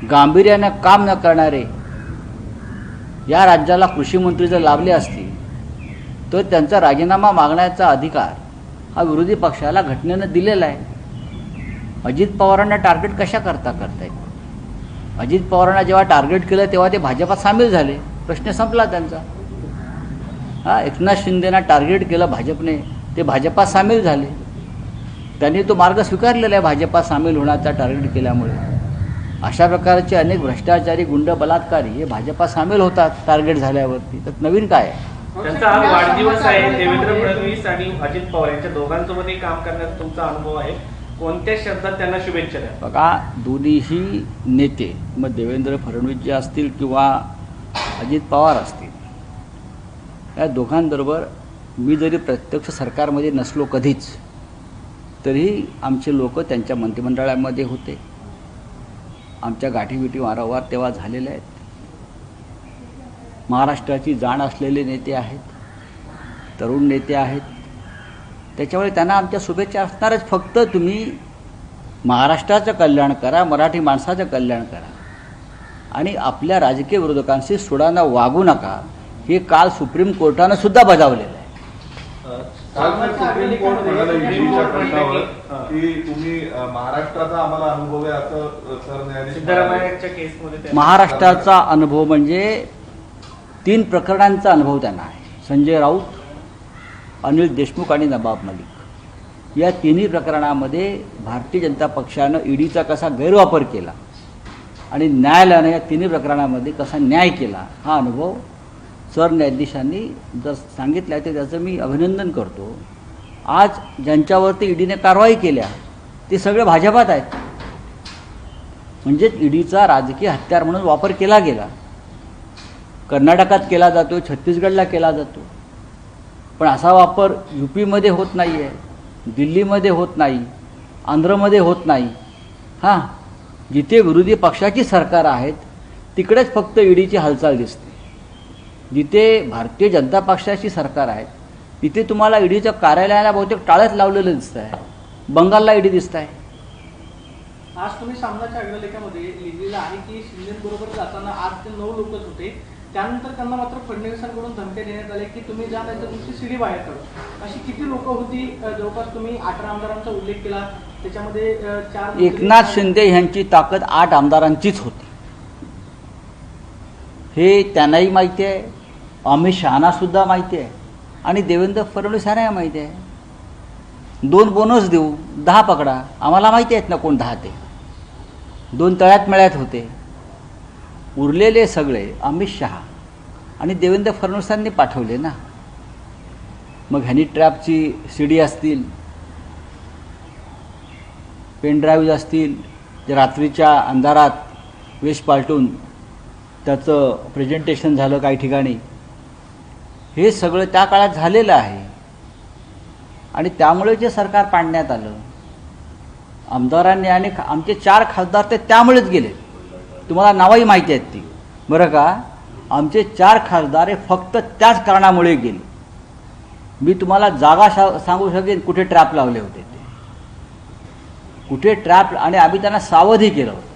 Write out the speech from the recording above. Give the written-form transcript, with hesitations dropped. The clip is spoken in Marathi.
गांभीर्याने काम न करणारे या राज्याला कृषी मंत्री जर लाभले असतील तर त्यांचा राजीनामा मागण्याचा अधिकार हा विरोधी पक्षाला घटनेनं दिलेला आहे. अजित पवारांना टार्गेट कशा करतायत? अजित पवारांना जेव्हा टार्गेट केलं तेव्हा ते भाजपात सामील झाले, प्रश्न संपला त्यांचा. एकनाथ शिंदेना टार्गेट केलं भाजपने, ते भाजपात सामील झाले. त्यांनी तो मार्ग स्वीकारलेला आहे भाजपात सामील होण्याचा टार्गेट केल्यामुळे. अशा प्रकारचे अनेक भ्रष्टाचारी गुंड बलात्कारी हे भाजपात सामील होतात टार्गेट झाल्यावरती. तर नवीन काय आहे? त्यांचा आज वाढदिवस आहे. देवेंद्र फडणवीस आणि अजित पवार यांच्या दोघांसोबतही काम करण्याचा तुमचा अनुभव आहे. कोणत्या शब्दात त्यांना शुभेच्छा द्या? बघा, दोन्हीही नेते, मग देवेंद्र फडणवीस जे असतील किंवा अजित पवार असतील, या दोघांबरोबर मी जरी प्रत्यक्ष सरकारमध्ये नसलो कधीच, तरीही आमचे लोक त्यांच्या मंत्रिमंडळामध्ये होते. आमच्या गाठीभेटी वारंवार तेव्हा झालेल्या आहेत. महाराष्ट्राची जाण असलेले नेते आहेत, तरुण नेते आहेत. त्याच्यामुळे त्यांना आमच्या शुभेच्छा असणारच. फक्त तुम्ही महाराष्ट्राचं कल्याण करा, मराठी माणसाचं कल्याण करा आणि आपल्या राजकीय विरोधकांशी सुडानं वागू नका, हे काल सुप्रीम कोर्टानं सुद्धा बजावलेलं आहे. सुप्रीम कोर्ट म्हणाले ईडीच्या प्रश्नावर की तुम्ही महाराष्ट्राचा आम्हाला अनुभव आहे असं सरन्यायाधीश सिद्धरामय्याच्या केसमध्ये महाराष्ट्राचा अनुभव म्हणजे 3 प्रकरणांचा अनुभव त्यांना आहे. संजय राऊत, अनिल देशमुख आणि नवाब मलिक या तिन्ही प्रकरणामध्ये भारतीय जनता पक्षानं ईडीचा कसा गैरवापर केला आणि न्यायालयानं या तिन्ही प्रकरणामध्ये कसा न्याय केला, हा अनुभव सरन्यायाधीशांनी जर सांगितलं आहे, तर त्याचं मी अभिनंदन करतो. आज ज्यांच्यावरती ईडीने कारवाई केल्या ते सगळे भाजपात आहेत. म्हणजेच ईडीचा राजकीय हत्यार म्हणून वापर केला गेला. कर्नाटकात केला जातो, छत्तीसगडला केला जातो, पण असा वापर यूपीमध्ये होत नाही आहे, दिल्लीमध्ये होत नाही, आंध्रमध्ये होत नाही. हां, जिथे विरोधी पक्षाची सरकार आहेत तिकडेच फक्त ईडीची हालचाल दिसते. जिथे भारतीय जनता पक्षाची सरकार आहे तिथे तुम्हाला ईडीच्या कार्यालयाला बहुतेक टाळच लावलेलं दिसतं आहे. बंगालला ईडी दिसत आहे. आज तुम्ही सामनाच्या अग्रलेखामध्ये लिहिलेलं आहे की शिंदेबरोबर जाताना 8 ते 9 लोकच होते. त्यानंतर त्यांना मात्र फडणवीसांकडून धमक्या देण्यात आल्या की तुम्ही जा नाही तर तुमची सीडी बाहेर काढू. अशी किती लोक होती? जवळपास तुम्ही 18 आमदारांचा उल्लेख केला, त्याच्यामध्ये 4 एकनाथ शिंदे यांची ताकद 8 आमदारांचीच होती हे त्यांनाही माहिती आहे, अमित शहाना सुद्धा माहिती आहे आणि देवेंद्र फडणवीस यांनाही माहिती आहे. 2 बोनस देऊ, 10 पकडा, आम्हाला माहिती आहेत ना कोण 10 ते. 2 तळ्यात मळ्यात होते. उरलेले सगळे अमित शहा आणि देवेंद्र फडणवीसांनी पाठवले ना. मग हॅनी ट्रॅपची सीडी असतील, पेन ड्राईव्ह असतील, जे रात्रीच्या अंधारात वेश पालटून त्याचं प्रेझेंटेशन झालं काही ठिकाणी, हे सगळं त्या काळात झालेलं आहे आणि त्यामुळे जे सरकार पाडण्यात आलं. आमदारांनी आणि आमचे 4 खासदार ते त्यामुळेच गेले. तुम्हाला नावही माहिती आहेत ती, बरं का. आमचे 4 खासदार हे फक्त त्याच कारणामुळे गेले. मी तुम्हाला जागा सांगू शकेन कुठे ट्रॅप लावले होते ते, कुठे ट्रॅप, आणि आम्ही त्यांना सावधही केलं होतं.